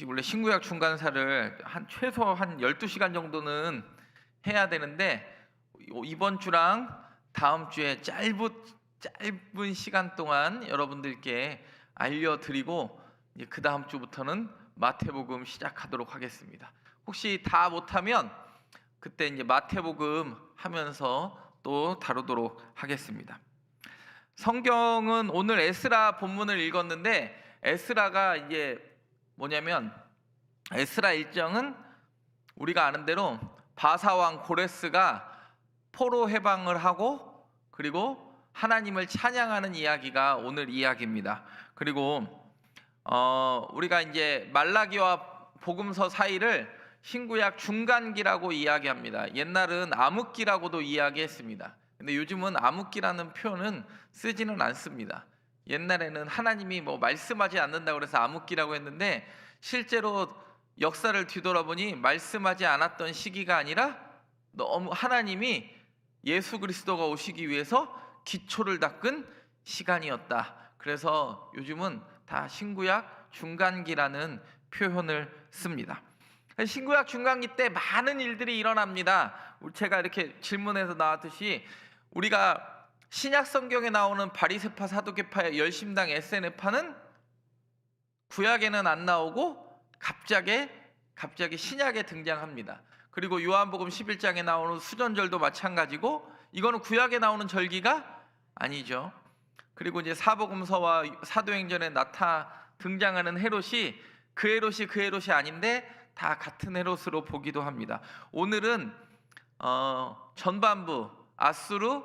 원래 신구약 중간사를 최소 한 12시간 정도는 해야 되는데, 이번 주랑 다음 주에 짧은 시간 동안 여러분들께 알려드리고, 이제 그 다음 주부터는 마태복음 시작하도록 하겠습니다. 혹시 다 못하면 그때 이제 마태복음 하면서 또 다루도록 하겠습니다. 성경은 오늘 에스라 본문을 읽었는데, 에스라가 이제 뭐냐면, 에스라 일정은 우리가 아는 대로 바사왕 고레스가 포로 해방을 하고, 그리고 하나님을 찬양하는 이야기가 오늘 이야기입니다. 그리고 우리가 이제 말라기와 복음서 사이를 신구약 중간기라고 이야기합니다. 옛날은 암흑기라고도 이야기했습니다. 근데 요즘은 암흑기라는 표현은 쓰지는 않습니다. 옛날에는 하나님이 말씀하지 않는다고 그래서 암흑기라고 했는데, 실제로 역사를 뒤돌아보니 말씀하지 않았던 시기가 아니라 너무 하나님이 예수 그리스도가 오시기 위해서 기초를 닦은 시간이었다. 그래서 요즘은 다 신구약 중간기라는 표현을 씁니다. 신구약 중간기 때 많은 일들이 일어납니다. 제가 이렇게 질문에서 나왔듯이, 우리가 신약 성경에 나오는 바리새파, 사두개파의 열심당 SNF파는 구약에는 안 나오고 갑자기 신약에 등장합니다. 그리고 요한복음 11장에 나오는 수전절도 마찬가지고, 이거는 구약에 나오는 절기가 아니죠. 그리고 이제 사복음서와 사도행전에 등장하는 헤롯이 그 헤롯이 아닌데 다 같은 헤롯으로 보기도 합니다. 오늘은 전반부 아수르,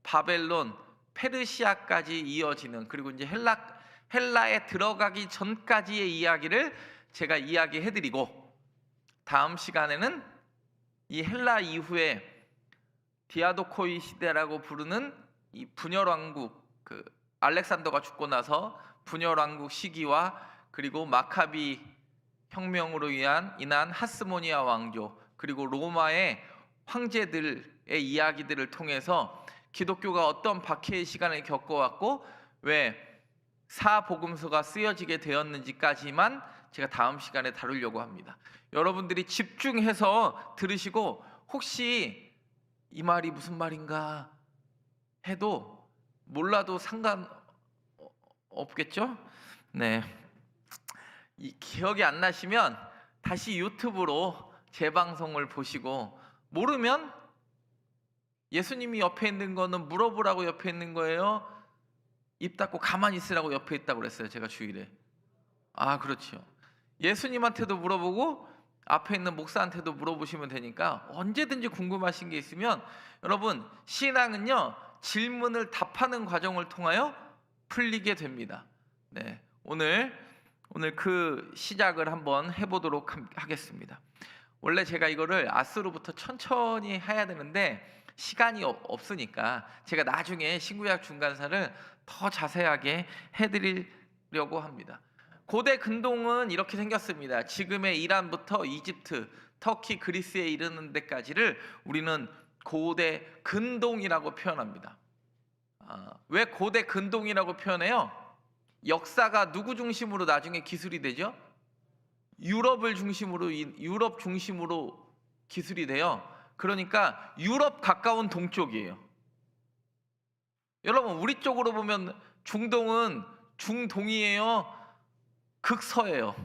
바벨론, 페르시아까지 이어지는, 그리고 이제 헬라에 들어가기 전까지의 이야기를 제가 이야기해드리고, 다음 시간에는 이 헬라 이후에 디아도코이 시대라고 부르는 이 분열왕국, 알렉산더가 죽고 나서 분열왕국 시기와, 그리고 마카비 혁명으로 인한 하스모니아 왕조, 그리고 로마의 황제들의 이야기들을 통해서 기독교가 어떤 박해의 시간을 겪어왔고 왜 사복음서가 쓰여지게 되었는지까지만 제가 다음 시간에 다루려고 합니다. 여러분들이 집중해서 들으시고, 혹시 이 말이 무슨 말인가 해도 몰라도 상관없겠죠? 네. 이 기억이 안 나시면 다시 유튜브로 재방송을 보시고, 모르면 예수님이 옆에 있는 거는 물어보라고 옆에 있는 거예요? 입 닫고 가만히 있으라고 옆에 있다고 그랬어요, 제가 주일에. 그렇죠. 예수님한테도 물어보고 앞에 있는 목사한테도 물어보시면 되니까, 언제든지 궁금하신 게 있으면, 여러분, 신앙은요, 질문을 답하는 과정을 통하여 풀리게 됩니다. 네, 오늘 그 시작을 한번 해보도록 하겠습니다. 원래 제가 이거를 아스로부터 천천히 해야 되는데 시간이 없으니까 제가 나중에 신구약 중간사를 더 자세하게 해드리려고 합니다. 고대 근동은 이렇게 생겼습니다. 지금의 이란부터 이집트, 터키, 그리스에 이르는 데까지를 우리는 고대 근동이라고 표현합니다. 왜 고대 근동이라고 표현해요? 역사가 누구 중심으로 나중에 기술이 되죠? 유럽 중심으로 기술이 돼요. 그러니까 유럽 가까운 동쪽이에요. 여러분, 우리 쪽으로 보면 중동은 중동이에요, 극서예요.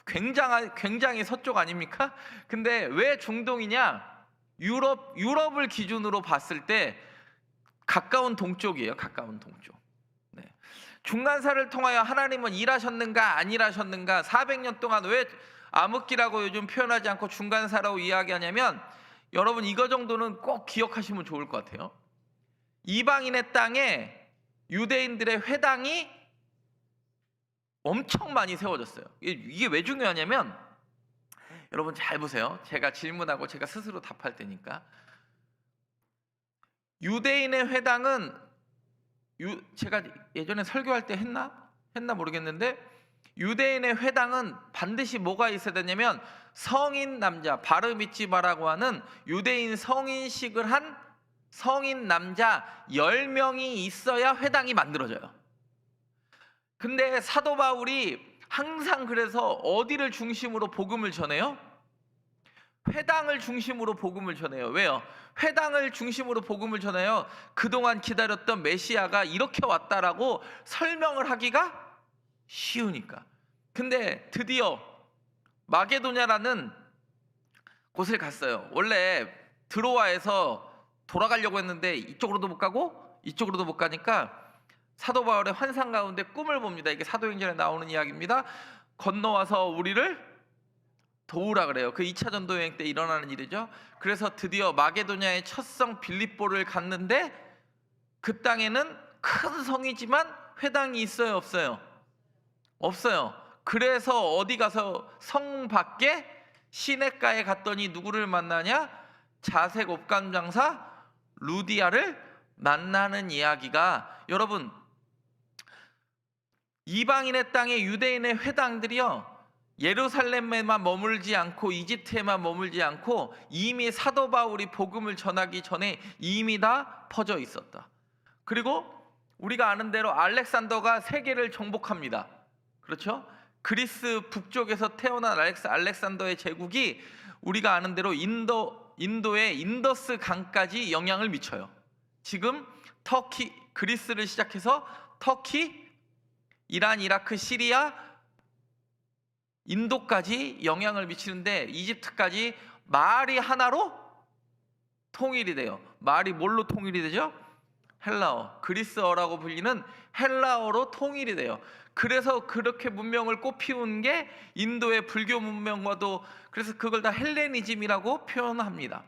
굉장히 서쪽 아닙니까? 근데 왜 중동이냐? 유럽을 기준으로 봤을 때 가까운 동쪽이에요. 가까운 동쪽. 네. 중간사를 통하여 하나님은 일하셨는가 안 일하셨는가, 400년 동안 왜 암흑기라고 요즘 표현하지 않고 중간사라고 이야기하냐면, 여러분 이거 정도는 꼭 기억하시면 좋을 것 같아요. 이방인의 땅에 유대인들의 회당이 엄청 많이 세워졌어요. 이게 왜 중요하냐면, 여러분 잘 보세요. 제가 질문하고 제가 스스로 답할 테니까. 유대인의 회당은 제가 예전에 설교할 때 했나 모르겠는데, 유대인의 회당은 반드시 뭐가 있어야 되냐면, 성인 남자, 바르미츠바라고 하는 유대인 성인식을 한 성인 남자 10명이 있어야 회당이 만들어져요. 근데 사도 바울이 항상 그래서 어디를 중심으로 복음을 전해요? 회당을 중심으로 복음을 전해요. 왜요? 회당을 중심으로 복음을 전해요. 그동안 기다렸던 메시아가 이렇게 왔다라고 설명을 하기가 쉬우니까. 근데 드디어 마게도냐라는 곳을 갔어요. 원래 드로아에서 돌아가려고 했는데 이쪽으로도 못 가고 이쪽으로도 못 가니까 사도 바울의 환상 가운데 꿈을 봅니다. 이게 사도행전에 나오는 이야기입니다. 건너와서 우리를 도우라 그래요. 그 2차 전도 여행 때 일어나는 일이죠. 그래서 드디어 마게도냐의 첫 성 빌립보를 갔는데 그 땅에는 큰 성이지만 회당이 있어요, 없어요? 없어요. 그래서 어디 가서 성 밖에 시내가에 갔더니 누구를 만나냐? 자색 옷감 장사 루디아를 만나는 이야기가, 여러분, 이방인의 땅에 유대인의 회당들이요, 예루살렘에만 머물지 않고 이집트에만 머물지 않고 이미 사도 바울이 복음을 전하기 전에 이미 다 퍼져 있었다. 그리고 우리가 아는 대로 알렉산더가 세계를 정복합니다. 그렇죠? 그리스 북쪽에서 태어난 알렉산더의 제국이 우리가 아는 대로 인도의 인더스 강까지 영향을 미쳐요. 지금 터키, 그리스를 시작해서 터키, 이란, 이라크, 시리아, 인도까지 영향을 미치는데 이집트까지 말이 하나로 통일이 돼요. 말이 뭘로 통일이 되죠? 헬라어, 그리스어라고 불리는 헬라어로 통일이 돼요. 그래서 그렇게 문명을 꽃피운 게 인도의 불교 문명과도, 그래서 그걸 다 헬레니즘이라고 표현합니다.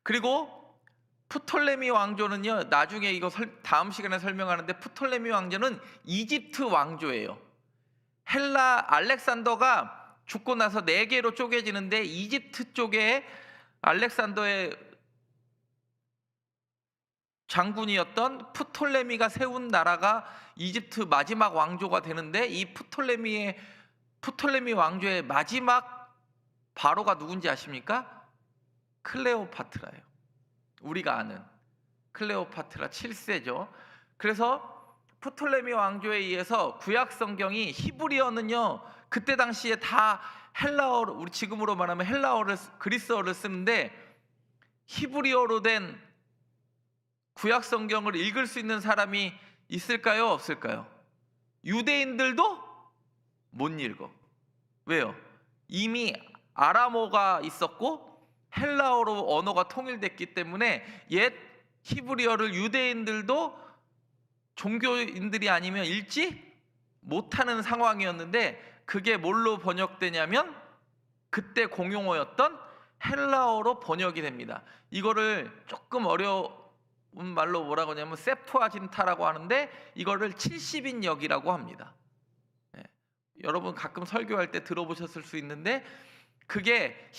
그리고 프톨레미 왕조는요, 나중에 이거 다음 시간에 설명하는데, 프톨레미 왕조는 이집트 왕조예요. 알렉산더가 죽고 나서 4개로 쪼개지는데 이집트 쪽에 알렉산더의 장군이었던 프톨레미가 세운 나라가 이집트 마지막 왕조가 되는데, 이 프톨레미 왕조의 마지막 바로가 누군지 아십니까? 클레오파트라예요. 우리가 아는 클레오파트라 7세죠. 그래서 프톨레미 왕조에 의해서 구약 성경이, 히브리어는요 그때 당시에 다 헬라어로, 우리 지금으로 말하면 헬라어를, 그리스어를 쓰는데, 히브리어로 된 구약 성경을 읽을 수 있는 사람이 있을까요, 없을까요? 유대인들도 못 읽어. 왜요? 이미 아람어가 있었고 헬라어로 언어가 통일됐기 때문에 옛 히브리어를 유대인들도 종교인들이 아니면 읽지 못하는 상황이었는데, 그게 뭘로 번역되냐면 그때 공용어였던 헬라어로 번역이 됩니다. 이거를 조금 어려운 말로 뭐라고 하냐면 세프아진타라고 하는데, 이거를 70인역이라고 합니다. 여러분 가끔 설교할 때 들어보셨을 수 있는데, 그게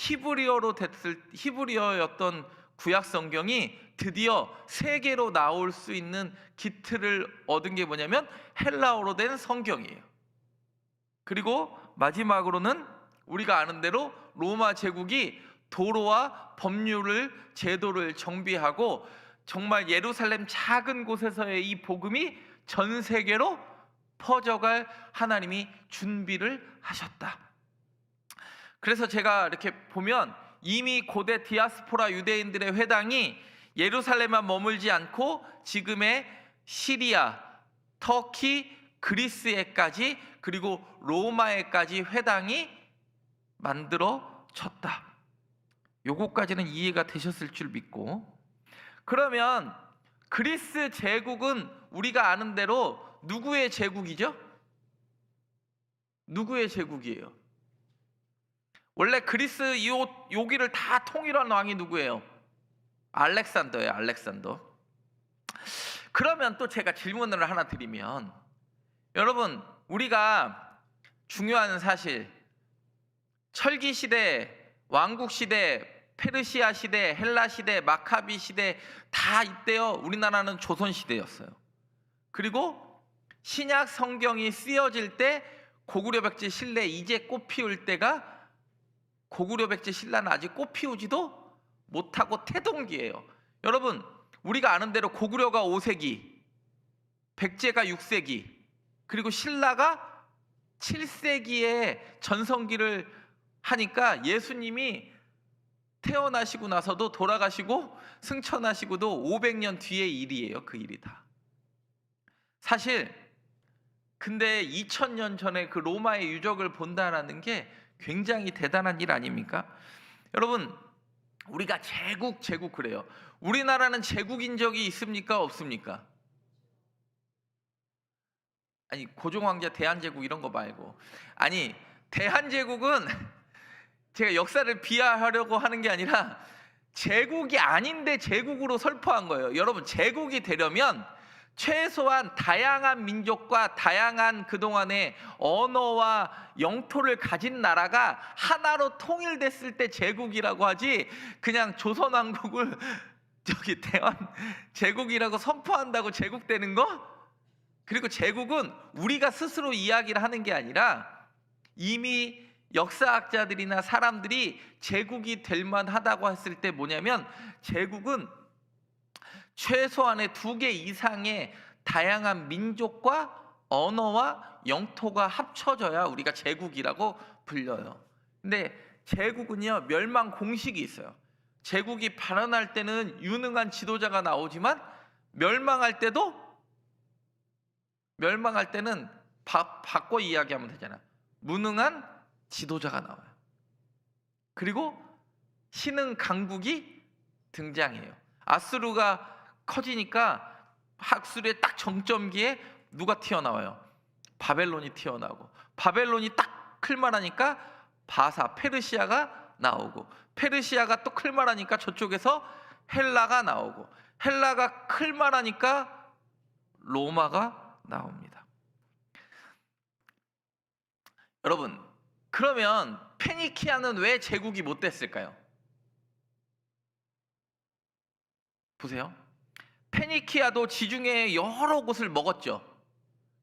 히브리어였던 구약 성경이 드디어 세계로 나올 수 있는 기틀을 얻은 게 뭐냐면 헬라어로 된 성경이에요. 그리고 마지막으로는 우리가 아는 대로 로마 제국이 도로와 법률을, 제도를 정비하고 정말 예루살렘 작은 곳에서의 이 복음이 전 세계로 퍼져갈 하나님이 준비를 하셨다. 그래서 제가 이렇게 보면 이미 고대 디아스포라 유대인들의 회당이 예루살렘만 머물지 않고 지금의 시리아, 터키, 그리스에까지, 그리고 로마에까지 회당이 만들어졌다. 요거까지는 이해가 되셨을 줄 믿고, 그러면 그리스 제국은 우리가 아는 대로 누구의 제국이죠? 누구의 제국이에요? 원래 그리스 여기를 다 통일한 왕이 누구예요? 알렉산더예요. 알렉산더. 그러면 또 제가 질문을 하나 드리면, 여러분 우리가 중요한 사실, 철기 시대, 왕국 시대, 페르시아 시대, 헬라 시대, 마카비 시대 다 이때요. 우리나라는 조선 시대였어요. 그리고 신약 성경이 쓰여질 때 고구려 백제 신라 이제 꽃 피울 때가, 고구려 백제 신라는 아직 꽃 피우지도 못하고 태동기예요. 여러분 우리가 아는 대로 고구려가 5세기, 백제가 6세기, 그리고 신라가 7세기에 전성기를 하니까 예수님이 태어나시고 나서도 돌아가시고 승천하시고도 500년 뒤의 일이에요. 그 일이 다. 사실 근데 2000년 전에 그 로마의 유적을 본다라는 게 굉장히 대단한 일 아닙니까? 여러분, 우리가 제국 그래요. 우리나라는 제국인 적이 있습니까? 없습니까? 아니, 고종황제 대한제국 이런 거 말고, 아니, 대한제국은 제가 역사를 비하하려고 하는 게 아니라 제국이 아닌데 제국으로 설포한 거예요. 여러분, 제국이 되려면 최소한 다양한 민족과 다양한 그동안의 언어와 영토를 가진 나라가 하나로 통일됐을 때 제국이라고 하지, 그냥 조선왕국을 저기 대한 제국이라고 선포한다고 제국되는 거? 그리고 제국은 우리가 스스로 이야기를 하는 게 아니라 이미 역사학자들이나 사람들이 제국이 될 만하다고 했을 때 뭐냐면, 제국은 최소한의 2개 이상의 다양한 민족과 언어와 영토가 합쳐져야 우리가 제국이라고 불려요. 근데 제국은요, 멸망 공식이 있어요. 제국이 발현할 때는 유능한 지도자가 나오지만 멸망할 때는 바꿔 이야기하면 되잖아. 무능한 지도자가 나와요. 그리고 신흥 강국이 등장해요. 아수르가 커지니까 학술의 딱 정점기에 누가 튀어나와요? 바벨론이 튀어나오고, 바벨론이 딱 클만하니까 바사, 페르시아가 나오고, 페르시아가 또 클만하니까 저쪽에서 헬라가 나오고, 헬라가 클만하니까 로마가 나옵니다. 여러분, 그러면 페니키아는 왜 제국이 못 됐을까요? 보세요. 페니키아도 지중해 여러 곳을 먹었죠.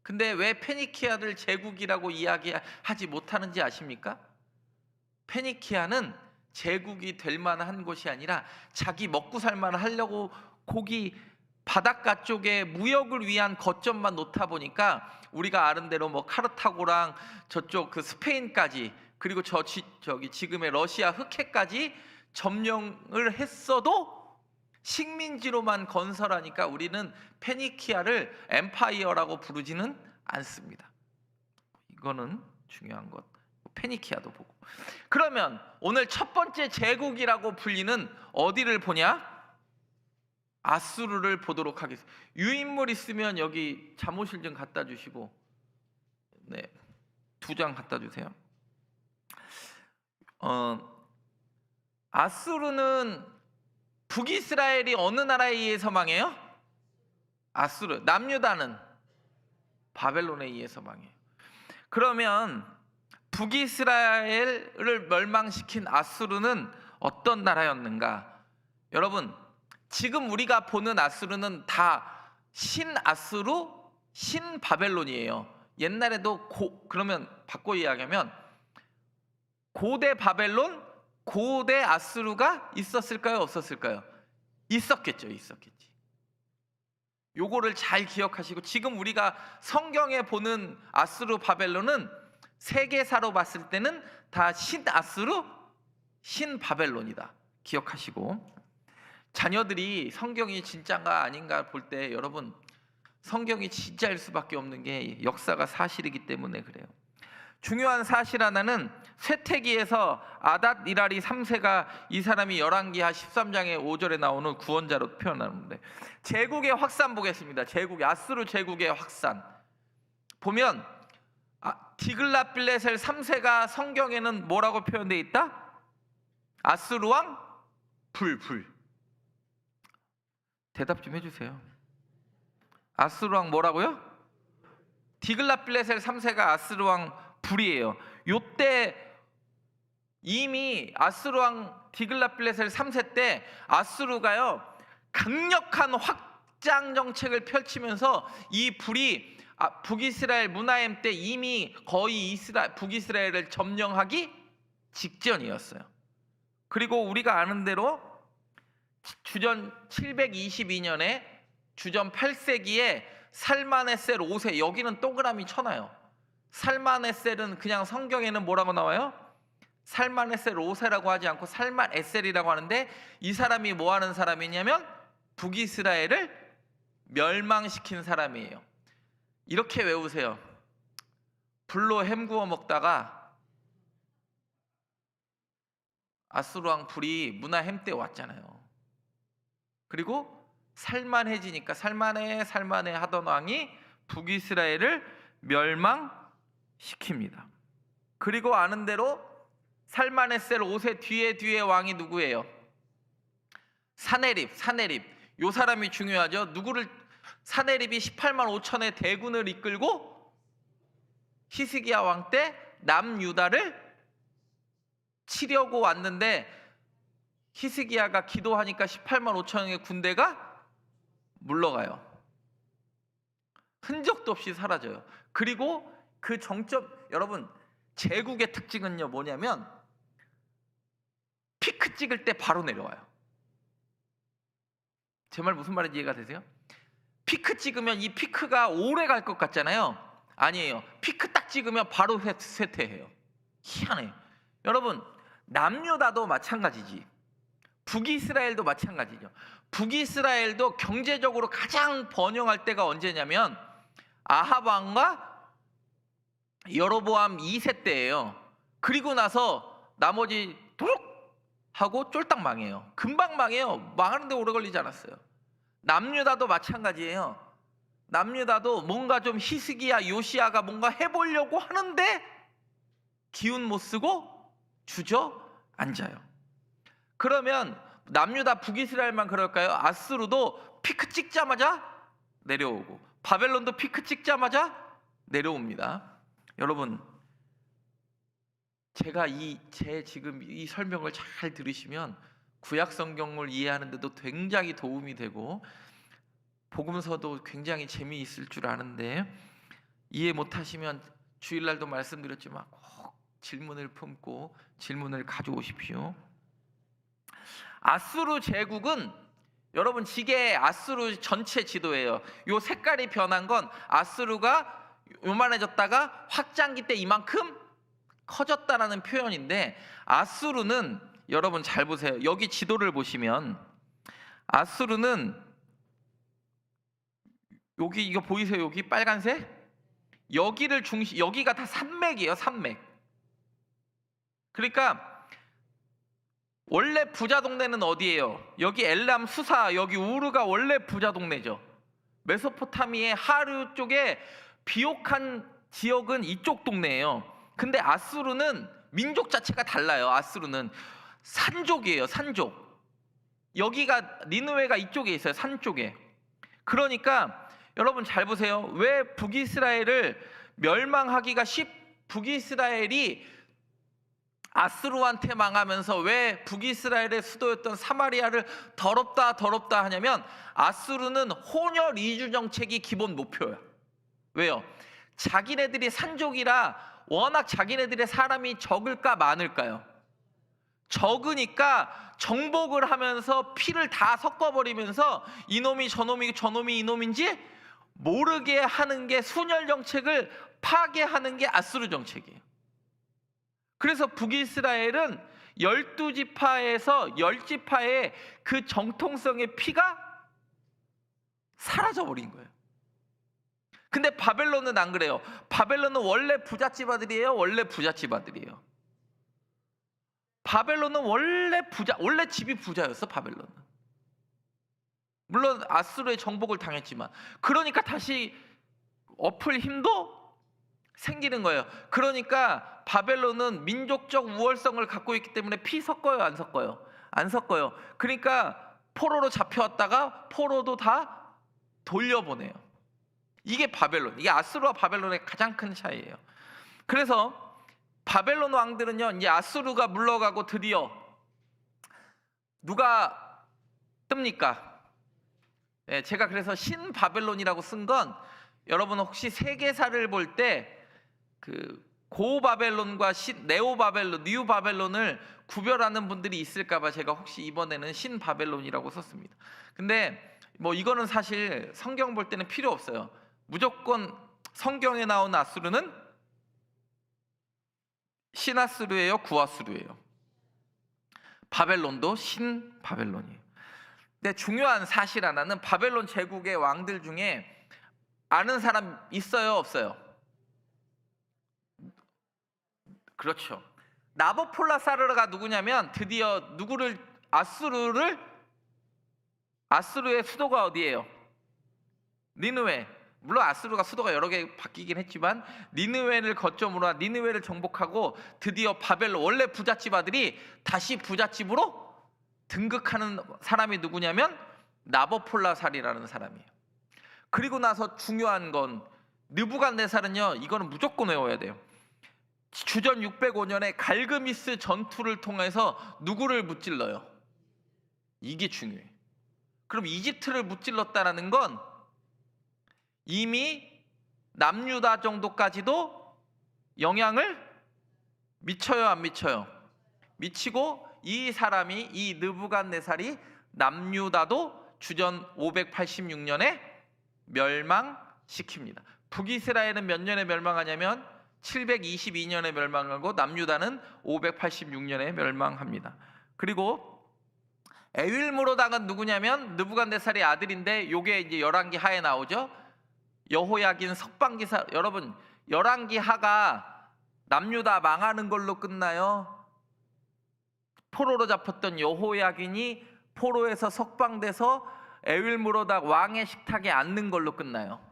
근데 왜 페니키아를 제국이라고 이야기하지 못하는지 아십니까? 페니키아는 제국이 될 만한 곳이 아니라 자기 먹고 살만 하려고 거기 바닷가 쪽에 무역을 위한 거점만 놓다 보니까, 우리가 아는 대로 뭐 카르타고랑 저쪽 그 스페인까지, 그리고 저기 지금의 러시아 흑해까지 점령을 했어도 식민지로만 건설하니까 우리는 페니키아를 엠파이어라고 부르지는 않습니다. 이거는 중요한 것. 페니키아도 보고. 그러면 오늘 첫 번째 제국이라고 불리는 어디를 보냐? 아수르를 보도록 하겠습니다. 유인물 있으면 여기 잠옷실 좀 갖다 주시고, 네, 2장 갖다 주세요. 아수르는 북이스라엘이 어느 나라에 의해서 망해요? 아수르. 남유다는 바벨론에 의해서 망해요. 그러면 북이스라엘을 멸망시킨 아수르는 어떤 나라였는가? 여러분, 지금 우리가 보는 아수르는 다 신아수르, 신바벨론이에요. 옛날에도 그러면 바꿔 이야기하면 고대 바벨론, 고대 아수르가 있었을까요? 없었을까요? 있었겠죠. 요거를 잘 기억하시고, 지금 우리가 성경에 보는 아수르, 바벨론은 세계사로 봤을 때는 다 신아수르, 신바벨론이다. 기억하시고, 자녀들이 성경이 진짜인가 아닌가 볼 때 여러분, 성경이 진짜일 수밖에 없는 게 역사가 사실이기 때문에 그래요. 중요한 사실 하나는 쇠퇴기에서 아닷 이라리 3세가, 이 사람이 열왕기하 13장의 5절에 나오는 구원자로 표현하는데, 제국의 확산 보겠습니다. 아수르 제국의 확산 보면 디글랏빌레셀 3세가 성경에는 뭐라고 표현되어 있다? 아수르 왕 불. 대답 좀 해주세요. 아수르 왕 뭐라고요? 디글랏빌레셀 3세가 아수르 왕 불이에요. 요때 이미 아수르 왕 디글랏빌레셀 3세 때 아수르가요, 강력한 확장 정책을 펼치면서 이 불이 북이스라엘 무나임 때 이미 거의 북이스라엘을 점령하기 직전이었어요. 그리고 우리가 아는 대로 주전 722년에 주전 8세기에 살마네셀 5세, 여기는 동그라미 쳐놔요. 살만에셀은 그냥 성경에는 뭐라고 나와요? 살만에셀 5세라고 하지 않고 살만에셀이라고 하는데, 이 사람이 뭐 하는 사람이냐면 북이스라엘을 멸망시킨 사람이에요. 이렇게 외우세요. 불로 햄구워 먹다가 아수르 왕 불이 문화 햄때 왔잖아요. 그리고 살만해지니까 살만해 하던 왕이 북이스라엘을 멸망시킵니다. 그리고 아는 대로 살만에셀 5세 뒤에 왕이 누구예요? 사네립. 요 사람이 중요하죠. 누구를? 사네립이 18만 5천의 대군을 이끌고 히스기야 왕 때 남유다를 치려고 왔는데, 히스기야가 기도하니까 18만 5천의 군대가 물러가요. 흔적도 없이 사라져요. 그리고 그 정점, 여러분 제국의 특징은요 뭐냐면 피크 찍을 때 바로 내려와요. 제 말 무슨 말인지 이해가 되세요? 피크 찍으면 이 피크가 오래 갈 것 같잖아요. 아니에요. 피크 딱 찍으면 바로 쇠퇴해요. 희한해요. 여러분 남유다도 마찬가지지, 북이스라엘도 마찬가지죠. 북이스라엘도 경제적으로 가장 번영할 때가 언제냐면 아합 왕과 여로보암 2세 때예요. 그리고 나서 나머지 도둑 하고 쫄딱 망해요. 금방 망해요. 망하는데 오래 걸리지 않았어요. 남유다도 마찬가지예요. 남유다도 뭔가 좀 히스기야 요시야가 뭔가 해보려고 하는데 기운 못 쓰고 주저앉아요. 그러면 남유다 북이스라엘만 그럴까요? 아수르도 피크 찍자마자 내려오고 바벨론도 피크 찍자마자 내려옵니다. 여러분 제가 지금 이 설명을 잘 들으시면 구약 성경을 이해하는데도 굉장히 도움이 되고 복음서도 굉장히 재미있을 줄 아는데, 이해 못하시면 주일날도 말씀드렸지만 꼭 질문을 품고 질문을 가져오십시오. 아수르 제국은 여러분 지게 아수르 전체 지도예요. 요 색깔이 변한 건 아수르가 요만해졌다가 확장기 때 이만큼 커졌다라는 표현인데, 아수르는 여러분 잘 보세요. 여기 지도를 보시면 아수르는 여기 이거 보이세요? 여기 빨간색? 여기를 여기가 다 산맥이에요. 산맥. 그러니까 원래 부자 동네는 어디예요? 여기 엘람 수사, 여기 우르가 원래 부자 동네죠. 메소포타미의 하류 쪽에 비옥한 지역은 이쪽 동네예요. 근데 아수르는 민족 자체가 달라요. 아수르는 산족이에요. 산족. 여기가 니느웨가 이쪽에 있어요. 산 쪽에. 그러니까 여러분 잘 보세요. 왜 북이스라엘을 멸망하기가 북이스라엘이 아수르한테 망하면서 왜 북이스라엘의 수도였던 사마리아를 더럽다 하냐면 아수르는 혼혈 이주 정책이 기본 목표예요. 왜요? 자기네들이 산족이라 워낙 자기네들의 사람이 적을까 많을까요? 적으니까 정복을 하면서 피를 다 섞어버리면서 이놈이 저놈이 이놈인지 모르게 하는 게 순혈 정책을 파괴하는 게 아수르 정책이에요. 그래서 북이스라엘은 12지파에서 10지파의 그 정통성의 피가 사라져버린 거예요. 근데 바벨론은 안 그래요. 바벨론은 원래 부잣집 아들이에요. 원래 부잣집 아들이에요. 바벨론은 원래 집이 부자였어. 바벨론은. 물론 아수르의 정복을 당했지만, 그러니까 다시 엎을 힘도 생기는 거예요. 그러니까 바벨론은 민족적 우월성을 갖고 있기 때문에 피 섞어요, 안 섞어요? 안 섞어요. 그러니까 포로로 잡혀왔다가 포로도 다 돌려보내요. 이게 바벨론, 이게 아수르와 바벨론의 가장 큰 차이예요. 그래서 바벨론 왕들은요, 이제 아수르가 물러가고 드디어 누가 뜹니까? 네, 제가 그래서 신바벨론이라고 쓴 건, 여러분 혹시 세계사를 볼 때 그 고바벨론과 네오바벨론, 뉴바벨론을 구별하는 분들이 있을까봐 제가 혹시 이번에는 신바벨론이라고 썼습니다. 근데 뭐 이거는 사실 성경 볼 때는 필요 없어요. 무조건 성경에 나온 아수르는 신아수르예요, 구아수르예요? 바벨론도 신바벨론이에요. 근데 중요한 사실 하나는 바벨론 제국의 왕들 중에 아는 사람 있어요, 없어요? 그렇죠. 나보폴라사르가 누구냐면 드디어 누구를 아수르의 수도가 어디예요? 니느웨. 물론 아수르가 수도가 여러 개 바뀌긴 했지만 니느웨를 거점으로 니느웨를 정복하고 드디어 바벨론 원래 부잣집 아들이 다시 부잣집으로 등극하는 사람이 누구냐면 나보폴라살이라는 사람이에요. 그리고 나서 중요한 건 느부갓네살은요, 이거는 무조건 외워야 돼요. 주전 605년에 갈그미스 전투를 통해서 누구를 무찔러요? 이게 중요해요. 그럼 이집트를 무찔렀다는 건 이미 남유다 정도까지도 영향을 미쳐요, 안 미쳐요? 미치고 이 사람이, 이 느부갓네살이 남유다도 주전 586년에 멸망시킵니다. 북이스라엘은 몇 년에 멸망하냐면 722년에 멸망하고 남유다는 586년에 멸망합니다. 그리고 에윌무로당은 누구냐면 느부갓네살의 아들인데 요게 이제 열왕기하에 나오죠. 여호야긴 석방기사. 여러분, 열왕기하가 남유다 망하는 걸로 끝나요? 포로로 잡혔던 여호야긴이 포로에서 석방돼서 에윌무로당 왕의 식탁에 앉는 걸로 끝나요.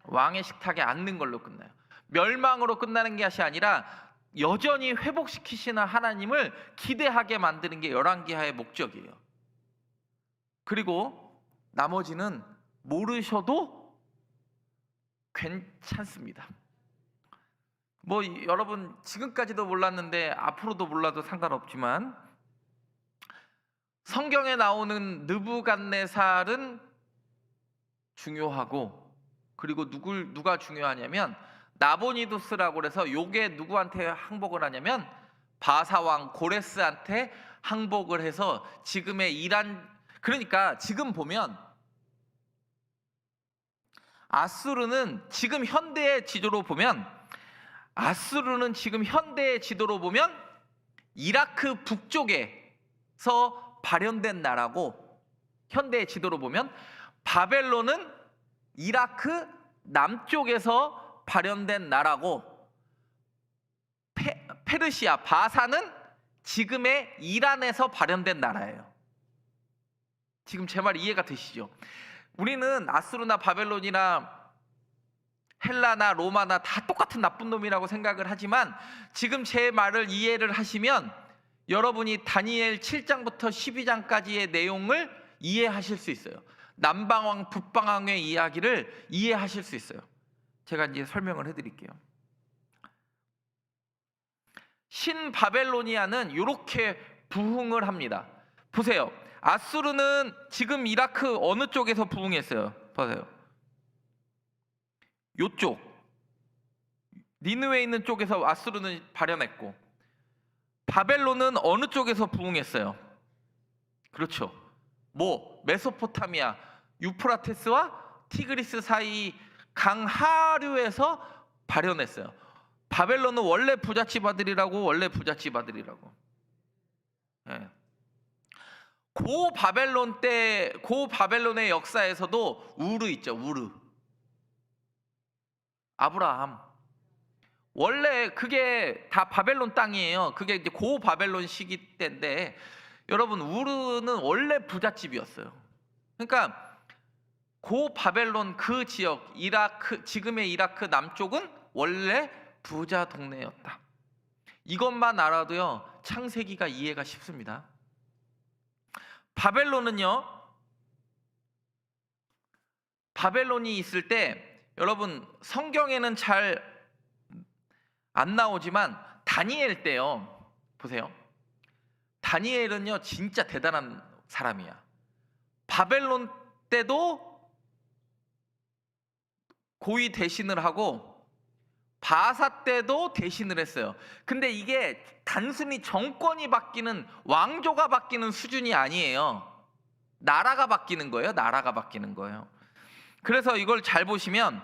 왕의 식탁에 앉는 걸로 끝나요. 멸망으로 끝나는 것이 아니라 여전히 회복시키시는 하나님을 기대하게 만드는 게 열왕기하의 목적이에요. 그리고 나머지는 모르셔도 괜찮습니다. 뭐 여러분 지금까지도 몰랐는데 앞으로도 몰라도 상관없지만 성경에 나오는 느부갓네살은 중요하고, 그리고 누가 중요하냐면 나보니두스라고 그래서 요게 누구한테 항복을 하냐면 바사왕 고레스한테 항복을 해서 지금의 이란. 그러니까 지금 보면 아수르는 지금 현대의 지도로 보면 이라크 북쪽에서 발현된 나라고, 현대의 지도로 보면 바벨론은 이라크 남쪽에서 발현된 나라고, 페르시아 바사는 지금의 이란에서 발현된 나라예요. 지금 제 말 이해가 되시죠? 우리는 아수르나 바벨론이나 헬라나 로마나 다 똑같은 나쁜 놈이라고 생각을 하지만 지금 제 말을 이해를 하시면 여러분이 다니엘 7장부터 12장까지의 내용을 이해하실 수 있어요. 남방왕 북방왕의 이야기를 이해하실 수 있어요. 제가 이제 설명을 해드릴게요. 신바벨로니아는 이렇게 부흥을 합니다. 보세요. 아수르는 지금 이라크 어느 쪽에서 부흥했어요? 보세요. 요쪽 니느웨에 있는 쪽에서 아수르는 발현했고, 바벨론은 어느 쪽에서 부흥했어요? 그렇죠. 뭐 메소포타미아 유프라테스와 티그리스 사이 강 하류에서 발현했어요. 바벨론은 원래 부잣집 아들이라고. 예. 고 바벨론의 역사에서도 우르 있죠. 우르. 아브라함. 원래 그게 다 바벨론 땅이에요. 그게 이제 고 바벨론 시기 때인데, 여러분 우르는 원래 부잣집이었어요. 그러니까 고 바벨론 그 지역, 지금의 이라크 남쪽은 원래 부자 동네였다. 이것만 알아도요 창세기가 이해가 쉽습니다. 바벨론이 있을 때 여러분 성경에는 잘 안 나오지만 다니엘 때요, 보세요. 다니엘은요 진짜 대단한 사람이야. 바벨론 때도 고위 대신을 하고 바사 때도 대신을 했어요. 근데 이게 단순히 정권이 바뀌는, 왕조가 바뀌는 수준이 아니에요. 나라가 바뀌는 거예요. 그래서 이걸 잘 보시면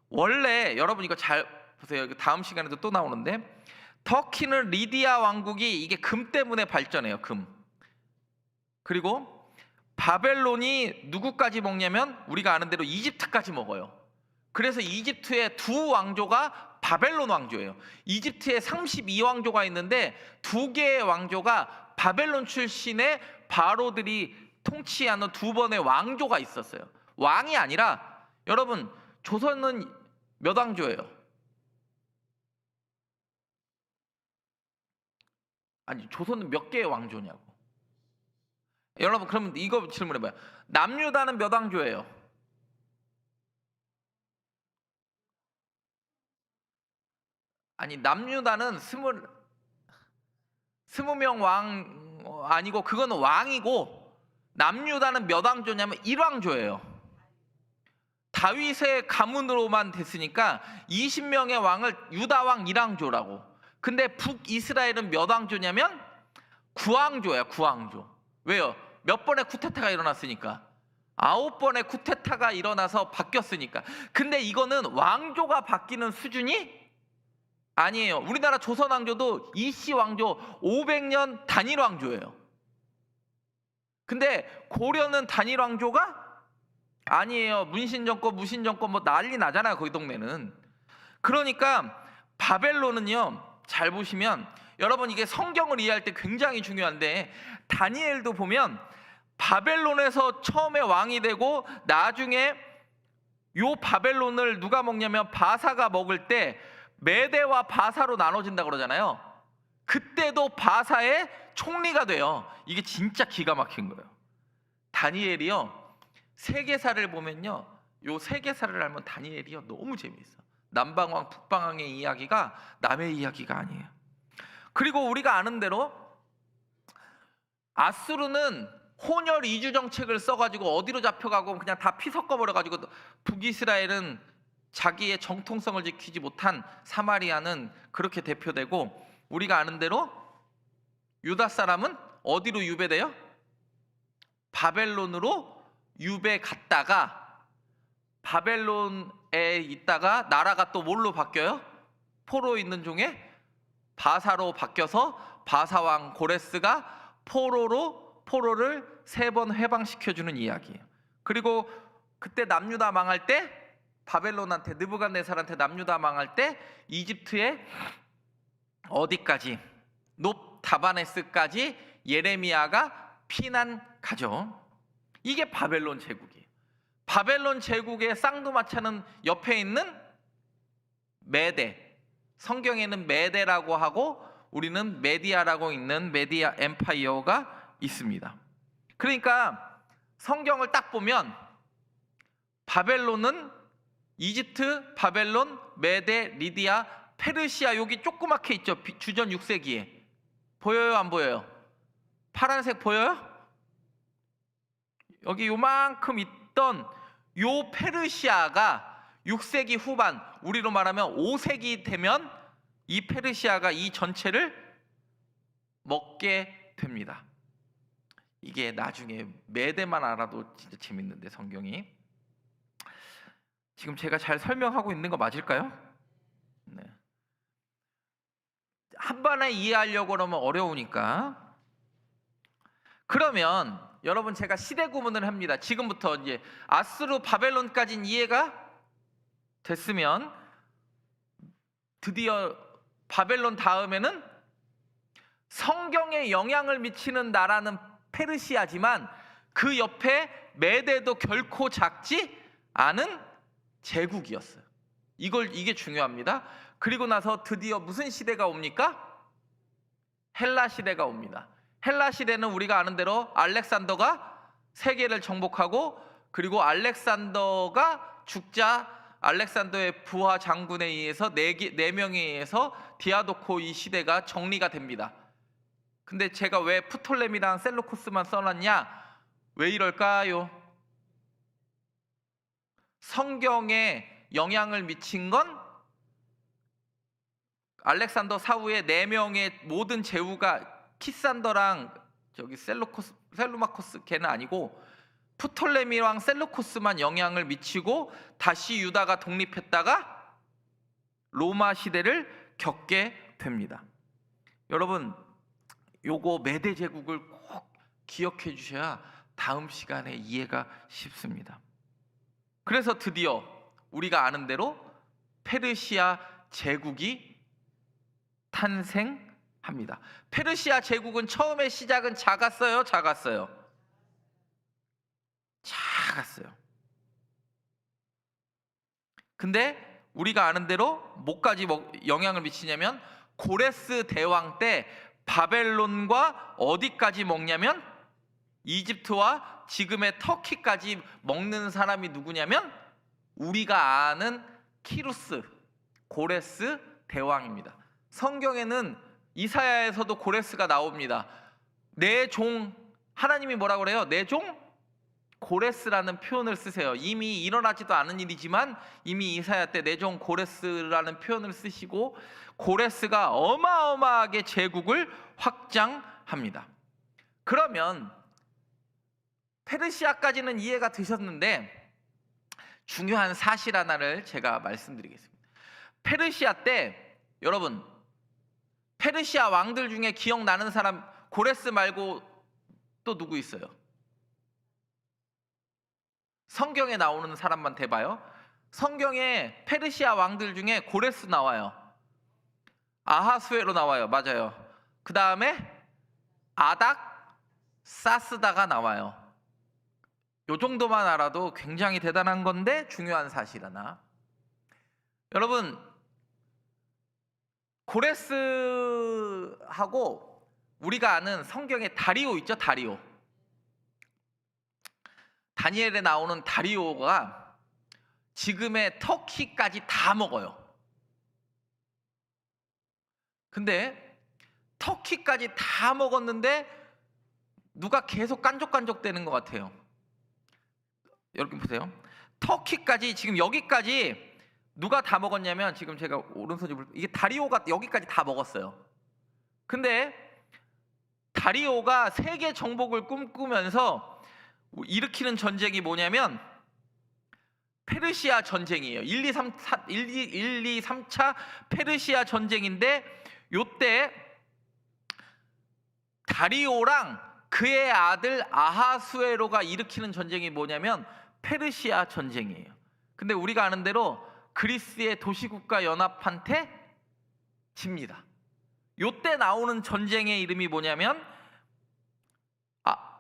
원래 여러분 이거 잘 보세요. 다음 시간에도 또 나오는데 터키는 리디아 왕국이 이게 금 때문에 발전해요. 금. 그리고 바벨론이 누구까지 먹냐면 우리가 아는 대로 이집트까지 먹어요. 그래서 이집트의 두 왕조가 바벨론 왕조예요. 이집트에 32왕조가 있는데 두 개의 왕조가 바벨론 출신의 바로들이 통치하는 두 번의 왕조가 있었어요. 왕이 아니라, 여러분, 조선은 몇 왕조예요? 아니, 조선은 몇 개의 왕조냐고. 여러분, 그러면 이거 질문해봐요. 남유다는 몇 왕조예요? 아니, 남유다는 20명 왕 아니고, 그거는 왕이고, 남유다는 몇 왕조냐면 1왕조예요. 다윗의 가문으로만 됐으니까 20명의 왕을 유다왕 1왕조라고. 근데 북이스라엘은 몇 왕조냐면 9왕조야. 9왕조. 왜요? 몇 번의 쿠데타가 일어났으니까. 9번의 쿠데타가 일어나서 바뀌었으니까. 근데 이거는 왕조가 바뀌는 수준이 아니에요. 우리나라 조선 왕조도 이씨 왕조 500년 단일 왕조예요. 근데 고려는 단일 왕조가 아니에요. 문신정권, 무신정권 뭐 난리 나잖아요. 거기 동네는. 그러니까 바벨론은요, 잘 보시면, 여러분 이게 성경을 이해할 때 굉장히 중요한데, 다니엘도 보면 바벨론에서 처음에 왕이 되고 나중에 요 바벨론을 누가 먹냐면 바사가 먹을 때 메대와 바사로 나눠진다 그러잖아요. 그때도 바사의 총리가 돼요. 이게 진짜 기가 막힌 거예요. 다니엘이요, 세계사를 보면요, 요 세계사를 알면 다니엘이요 너무 재미있어. 남방왕 북방왕의 이야기가 남의 이야기가 아니에요. 그리고 우리가 아는 대로 아수르는 혼혈 이주 정책을 써가지고 어디로 잡혀가고 그냥 다 피 섞어버려가지고, 북이스라엘은 자기의 정통성을 지키지 못한 사마리아는 그렇게 대표되고, 우리가 아는 대로 유다 사람은 어디로 유배돼요? 바벨론으로 유배 갔다가, 바벨론에 있다가 나라가 또 뭘로 바뀌어요? 포로 있는 종에 바사로 바뀌어서 바사왕 고레스가 포로를 3번 해방시켜주는 이야기예요. 그리고 그때 남유다 망할 때, 바벨론한테, 느부갓네살한테 남유다 망할 때 이집트에 어디까지? 높다바네스까지 예레미야가 피난 가죠. 이게 바벨론 제국이에요. 바벨론 제국의 쌍두마차는 옆에 있는 메대, 성경에는 메대라고 하고 우리는 메디아라고 있는 메디아 엠파이어가 있습니다. 그러니까 성경을 딱 보면 바벨론은 이집트, 바벨론, 메대, 리디아, 페르시아, 여기 조그맣게 있죠. 주전 6세기에 보여요? 안 보여요? 파란색 보여요? 여기 요만큼 있던 요 페르시아가 6세기 후반, 우리로 말하면 5세기 되면 이 페르시아가 이 전체를 먹게 됩니다. 이게 나중에 메대만 알아도 진짜 재밌는데, 성경이 지금 제가 잘 설명하고 있는 거 맞을까요? 네. 한 번에 이해하려고 그러면 어려우니까. 그러면 여러분, 제가 시대 구분을 합니다. 지금부터 이제 아수르 바벨론까지는 이해가 됐으면, 드디어 바벨론 다음에는 성경에 영향을 미치는 나라는 페르시아지만 그 옆에 메대도 결코 작지 않은 제국이었어요. 이게 중요합니다. 그리고 나서 드디어 무슨 시대가 옵니까? 헬라 시대가 옵니다. 헬라 시대는 우리가 아는 대로 알렉산더가 세계를 정복하고, 그리고 알렉산더가 죽자 알렉산더의 부하 장군에 의해서 4명에 의해서 디아도코 이 시대가 정리가 됩니다. 근데 제가 왜 프톨레미랑 셀루코스만 써놨냐? 왜 이럴까요? 성경에 영향을 미친 건 알렉산더 사후에 4명의 모든 제후가, 키산더랑 저기 셀루마코스 걔는 아니고 프톨레미랑 셀루코스만 영향을 미치고 다시 유다가 독립했다가 로마 시대를 겪게 됩니다. 여러분, 요거 메대 제국을 꼭 기억해 주셔야 다음 시간에 이해가 쉽습니다. 그래서 드디어 우리가 아는 대로 페르시아 제국이 탄생합니다. 페르시아 제국은 처음에 시작은 작았어요, 작았어요? 작았어요. 근데 우리가 아는 대로 뭐까지 영향을 미치냐면 고레스 대왕 때 바벨론과 어디까지 먹냐면 이집트와 지금의 터키까지 먹는 사람이 누구냐면 우리가 아는 키루스, 고레스 대왕입니다. 성경에는 이사야에서도 고레스가 나옵니다. 내 종, 하나님이 뭐라고 그래요? 내 종 고레스라는 표현을 쓰세요. 이미 일어나지도 않은 일이지만 이미 이사야 때 내 종 고레스라는 표현을 쓰시고 고레스가 어마어마하게 제국을 확장합니다. 그러면 페르시아까지는 이해가 되셨는데 중요한 사실 하나를 제가 말씀드리겠습니다. 페르시아 때 여러분, 페르시아 왕들 중에 기억나는 사람 고레스 말고 또 누구 있어요? 성경에 나오는 사람만 대봐요. 성경에 페르시아 왕들 중에 고레스 나와요. 아하수에로 나와요. 맞아요. 그 다음에 아닥 사스다가 나와요. 요 정도만 알아도 굉장히 대단한 건데 중요한 사실 하나. 여러분, 고레스하고 우리가 아는 성경에 다리오 있죠? 다리오. 다니엘에 나오는 다리오가 지금의 터키까지 다 먹어요. 근데 터키까지 다 먹었는데 누가 계속 깐족깐족 되는 것 같아요. 여러분 보세요. 터키까지 지금 여기까지 누가 다 먹었냐면 지금 제가 오른손이 이게 다리오가 여기까지 다 먹었어요. 근데 다리오가 세계 정복을 꿈꾸면서 일으키는 전쟁이 뭐냐면 페르시아 전쟁이에요. 1, 2, 3차 페르시아 전쟁인데 요때 다리오랑 그의 아들 아하수에로가 일으키는 전쟁이 뭐냐면 페르시아 전쟁이에요. 근데 우리가 아는 대로 그리스의 도시국가 연합한테 집니다. 요때 나오는 전쟁의 이름이 뭐냐면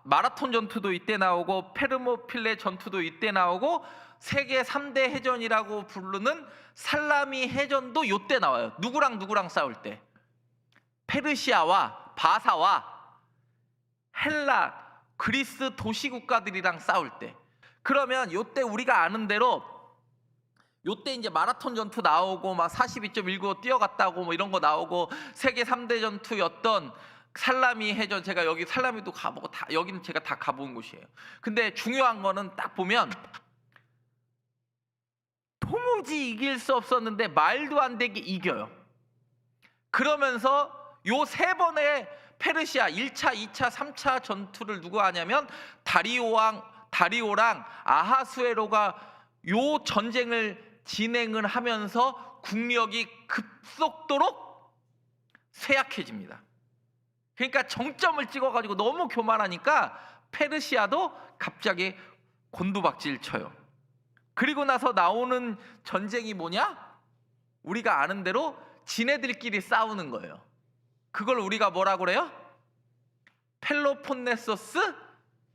마라톤 전투도 이때 나오고 페르모필레 전투도 이때 나오고 세계 3대 해전이라고 부르는 살라미 해전도 요때 나와요. 누구랑 싸울 때? 페르시아와 바사와 헬라, 그리스 도시국가들이랑 싸울 때. 그러면 요때 우리가 아는 대로 요때 이제 마라톤 전투 나오고 막 42.195 뛰어갔다고 뭐 이런 거 나오고 세계 3대 전투였던 살라미 해전, 제가 여기 살라미도 가보고 다 여기는 제가 다 가본 곳이에요. 근데 중요한 거는 딱 보면 도무지 이길 수 없었는데 말도 안 되게 이겨요. 그러면서 요 세 번의 페르시아 1차, 2차, 3차 전투를 누가 하냐면 다리오랑 아하수에로가 요 전쟁을 진행을 하면서 국력이 급속도로 쇠약해집니다. 그러니까 정점을 찍어가지고 너무 교만하니까 페르시아도 갑자기 곤두박질 쳐요. 그리고 나서 나오는 전쟁이 뭐냐? 우리가 아는 대로 지네들끼리 싸우는 거예요. 그걸 우리가 뭐라고 그래요? 펠로폰네소스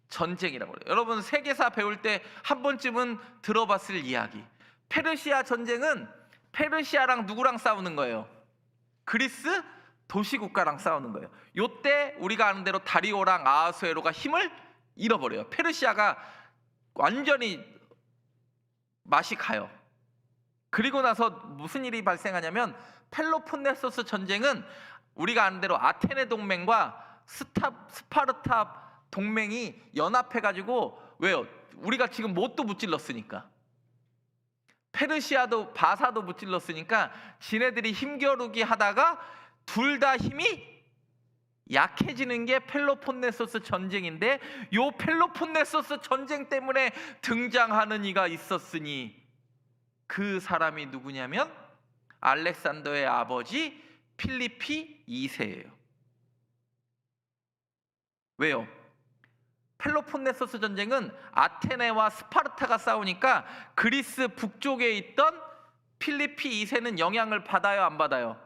전쟁이라고 그래요. 여러분 세계사 배울 때 한 번쯤은 들어봤을 이야기. 페르시아 전쟁은 페르시아랑 누구랑 싸우는 거예요? 그리스 도시국가랑 싸우는 거예요. 요때 우리가 아는 대로 다리오랑 아하수에로가 힘을 잃어버려요. 페르시아가 완전히 맛이 가요. 그리고 나서 무슨 일이 발생하냐면 펠로폰네소스 전쟁은 우리가 아는 대로 아테네 동맹과 스파르타 동맹이 연합해가지고, 왜요? 우리가 지금 뭣도 못 질렀으니까, 페르시아도 바사도 못 질렀으니까 지네들이 힘겨루기 하다가 둘 다 힘이 약해지는 게 펠로폰네소스 전쟁인데, 요 펠로폰네소스 전쟁 때문에 등장하는 이가 있었으니 그 사람이 누구냐면 알렉산더의 아버지 필리피 2세예요. 왜요? 펠로폰네소스 전쟁은 아테네와 스파르타가 싸우니까 그리스 북쪽에 있던 필리피 2세는 영향을 받아요, 안 받아요?